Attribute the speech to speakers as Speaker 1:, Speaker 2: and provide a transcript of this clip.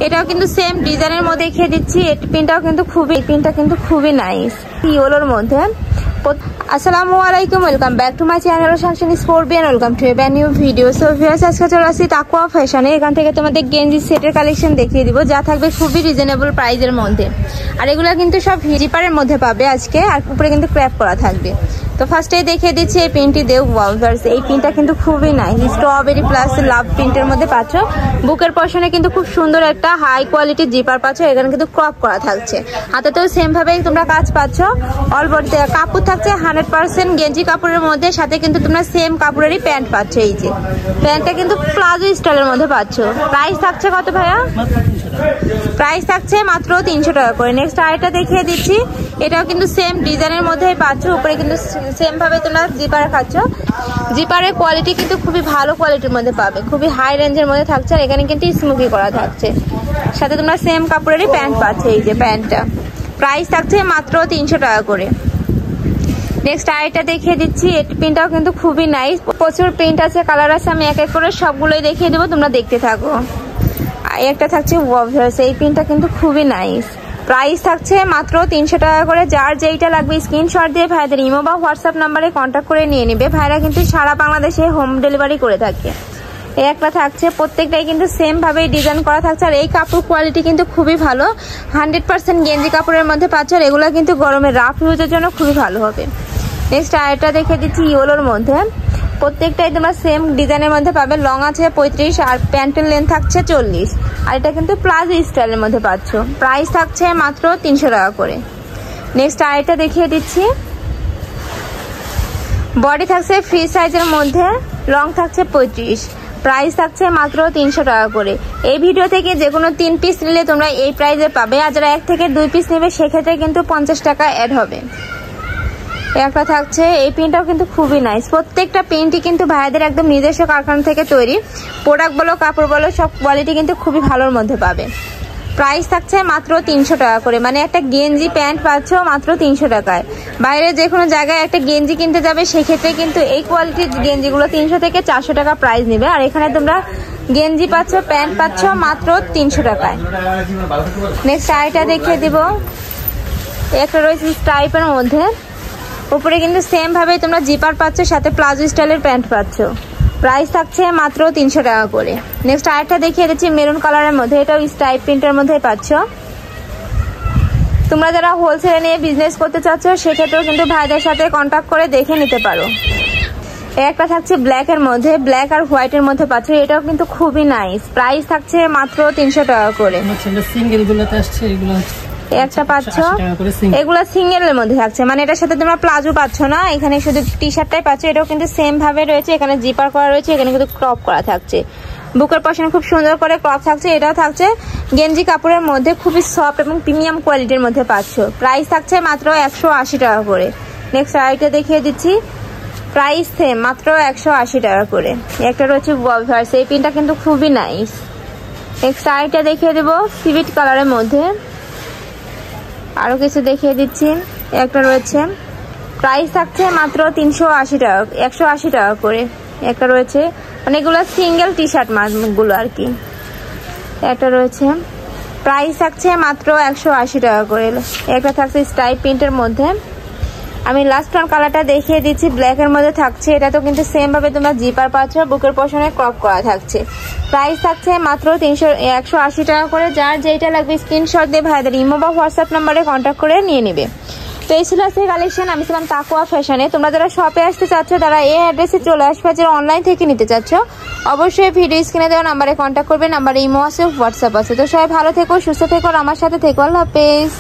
Speaker 1: এটাও কিন্তু সেম ডিজাইনের মধ্যে দেখিয়ে দিচ্ছি। এই পিনটা কিন্তু খুবই নাইস, ইয়েলোর মধ্যে। আসসালামু আলাইকুম, welcome back to my channel শানশিনী স্পোর্টবিয়ান, welcome to a brand new video. So viewers, আজকে চলে আসছি তাকওয়া ফ্যাশনে। এখান থেকে তোমাদের গেঞ্জি সেটের কালেকশন দেখিয়ে দিব, যা থাকবে খুবই রিজনেবল প্রাইসের মধ্যে। আর এগুলো কিন্তু সব জিপারের মধ্যে পাবে আজকে, আর উপরে কিন্তু ক্র্যাপ করা থাকবে। তো ফার্স্টেই দেখিয়ে দিচ্ছি এই পিনটি দেও। ওয়াও ভিউয়ার্স, এই পিনটা কিন্তু খুবই নাইস, স্ট্রবেরি প্লাস লাভ প্রিন্টের মধ্যে পাচ্ছ। বুকের পশনে কিন্তু খুব সুন্দর একটা হাই কোয়ালিটির জিপার পাচ্ছ, এখানে কিন্তু ক্রপ করা থাকছে। হাতেতেও সেম ভাবে তোমরা কাজ পাচ্ছ। অল বডি কাপড় থাকছে 100% গেঞ্জি কাপড়ের মধ্যে, সাথে কিন্তু তোমরা সেম কাপড়েরই প্যান্ট পাচ্ছ। এই যে প্যান্টটা কিন্তু প্লাজো স্টাইলের মধ্যে পাচ্ছ। প্রাইস থাকছে কত ভাইয়া? প্রাইস থাকছে মাত্র 300 টাকা করে। নেক্সট আরেকটা দেখিয়ে দিচ্ছি, এটাও কিন্তু সেম ডিজাইনের মধ্যেই পাচ্ছ। উপরে কিন্তু সেম ভাবে তোমরা জিপার খাচ্ছ। জিপারের কোয়ালিটি কিন্তু খুবই ভালো কোয়ালিটির মধ্যে পাবে, খুবই হাই রেঞ্জের মধ্যে থাকছে। আর এখানে কিন্তু স্মোকি করা থাকছে, সাথে তোমরা সেম কাপড়েরই প্যান্ট পাচ্ছ। এই যে প্যান্টটা প্রাইস থাকছে মাত্র 300 টাকা করে। নেক্সট আরেকটা দেখিয়ে দিচ্ছি, এই প্রিন্টটাও কিন্তু খুবই নাইস, প্রচুর প্রিন্ট আছে, কালার আছে। আমি এক এক করে সবগুলোই দেখিয়ে দেবো, তোমরা দেখতে থাকো। একটা থাকছে ওয়াভস, এই প্রিন্টটা কিন্তু খুবই নাইস। প্রাইস থাকছে মাত্র 300 টাকা করে। যার যেইটা লাগবে স্ক্রিনশট দিয়ে ভাইদের ইমো বা হোয়াটসঅ্যাপ নাম্বারে কন্ট্যাক্ট করে নিয়ে নেবে। ভাইরা কিন্তু সারা বাংলাদেশে হোম ডেলিভারি করে থাকে। এই একটা থাকছে, প্রত্যেকটাই কিন্তু সেম ভাবে ডিজাইন করা থাকছে। আর এই কাপড় কোয়ালিটি কিন্তু খুবই ভালো, 100% গেঞ্জি কাপড়ের মধ্যে পাচ্ছ। আর এগুলো কিন্তু গরমে রাফ ইউজের জন্য খুবই ভালো হবে। নেক্সট আরেকটা দেখে দিচ্ছি ইয়েলোর মধ্যে, প্রত্যেকটাই তোমরা সেম ডিজাইনের মধ্যে পাবে। লং আছে 35 আর প্যান্টের লেন্থ থাকছে 40। আর এটা কিন্তু প্লাজো স্টাইলের মধ্যে পাচ্ছ। প্রাইস থাকছে মাত্র 300 টাকা করে। নেক্সট আরেকটা দেখিয়ে দিচ্ছি, বডি থাকছে ফ্রি সাইজের মধ্যে, লং থাকছে 35। প্রাইস থাকছে মাত্র 300 টাকা করে। এই ভিডিও থেকে যে কোনো 3 পিস নিলে তোমরা এই প্রাইসে পাবে। আর যারা 1 থেকে 2 পিস নেবে সেক্ষেত্রে কিন্তু 50 টাকা অ্যাড হবে। একটা থাকছে, এই প্রিন্টটাও কিন্তু খুবই নাইস। প্রত্যেকটা প্রিন্টই কিন্তু ভাইদের একদম নিজস্ব কারখানা থেকে তৈরি। প্রোডাক্ট বলো কাপড় বলো সব কোয়ালিটি কিন্তু খুবই ভালোর মধ্যে পাবে। প্রাইস থাকছে মাত্র 300 টাকা করে, মানে একটা গেঞ্জি প্যান্ট পাচ্ছ মাত্র 300 টাকায়। বাইরে যে কোনো জায়গায় একটা গেঞ্জি কিনতে যাবে সেক্ষেত্রে কিন্তু এই কোয়ালিটির গেঞ্জিগুলো 300 থেকে 400 টাকা প্রাইস নেবে। আর এখানে তোমরা গেঞ্জি পাচ্ছ, প্যান্ট পাচ্ছ মাত্র 300 টাকায়। নেক্সট আইটা দেখিয়ে দিব, একটা রয়েছে স্ট্রাইপের মধ্যে। উপরে কিন্তু সেম ভাবে তোমরা জিপার পাচ্ছ, সাথে প্লাজো স্টাইলের প্যান্ট পাচ্ছ। প্রাইস থাকছে মাত্র 300 টাকা করে। নেক্সট আরেকটা দেখিয়ে দিচ্ছি মেরুন কালারের মধ্যে, এটাও স্ট্রাইপ প্রিন্টের মধ্যে পাচ্ছ। তোমরা যারা হোলসেলে নিয়ে বিজনেস করতে চাচ্ছ সেক্ষেত্রেও কিন্তু ভাইদের সাথে কন্ট্যাক্ট করে দেখে নিতে পারো। একটা থাকছে ব্ল্যাকের মধ্যে, ব্ল্যাক আর হোয়াইটের মধ্যে পাচ্ছ। এটাও কিন্তু খুবই নাইস। প্রাইস থাকছে মাত্র 300 টাকা করে। একটা পাচ্ছ, এগুলা সিঙ্গেলের মধ্যে থাকছে, মানে এটার সাথে তোমরা প্লাজো পাচ্ছ না, এখানে শুধু টি শার্টটাই পাচ্ছ। এটাও কিন্তু সেম ভাবে রয়েছে, এখানে জিপার করা রয়েছে, এখানে কিন্তু ক্রপ করা থাকছে। বুকের পশনে খুব সুন্দর করে ক্রপ থাকছে। এটাও থাকছে গেঞ্জি কাপড়ের মধ্যে, খুবই সফট এবং প্রিমিয়াম কোয়ালিটির মধ্যে পাচ্ছ। প্রাইস থাকছে মাত্র 180 টাকা করে। নেক্সট আরেকটা দেখিয়ে দিচ্ছি, প্রাইস সেম মাত্র 180 টাকা করে। একটা রয়েছে ওয়াভস, এই পিনটা কিন্তু খুবই নাইস। নেক্সট আরেকটা দেখিয়ে দেবো সিভিট কালারের মধ্যে, আরো কিছু দেখিয়ে দিচ্ছি। একটা রয়েছে, প্রাইস থাকছে মাত্র 380 টাকা, 180 টাকা করে। একটা রয়েছে, মানে এগুলো সিঙ্গেল টি শার্ট গুলো আর কি। একটা রয়েছে, প্রাইস থাকছে মাত্র 180 টাকা করে। একটা থাকছে স্ট্রাইপ প্রিন্টের মধ্যে। আমি লাস্ট ওয়ান কালারটা দেখিয়ে দিচ্ছি, ব্ল্যাকের মধ্যে থাকছে। এটা তো কিন্তু সেম ভাবে তোমরা জিপার পাচ্ছ, বুকের পশনে ক্রপ করা থাকছে। প্রাইস থাকছে মাত্র 180 টাকা করে। যার যেটা লাগবে স্ক্রিনশট দিয়ে ভাইদের ইমো বা হোয়াটসঅ্যাপ নাম্বারে কন্ট্যাক্ট করে নিয়ে নেবে। তো এই ছিল আজকের কালেকশন। আমি ছিলাম তাকওয়া ফ্যাশনে। তোমরা যারা শপে আসতে চাচ্ছ তারা এই অ্যাড্রেসে চলে আসবে। যারা অনলাইন থেকে নিতে চাচ্ছ অবশ্যই ভিডিও স্ক্রিনে দেওয়া নাম্বারে কন্ট্যাক্ট করবে। নাম্বারে ইমো আছে, হোয়াটসঅ্যাপ আছে। তো সবাই ভালো থেকো, সুস্থ থেকো, আমার সাথে থেকো। আল্লাহ হাফেজ।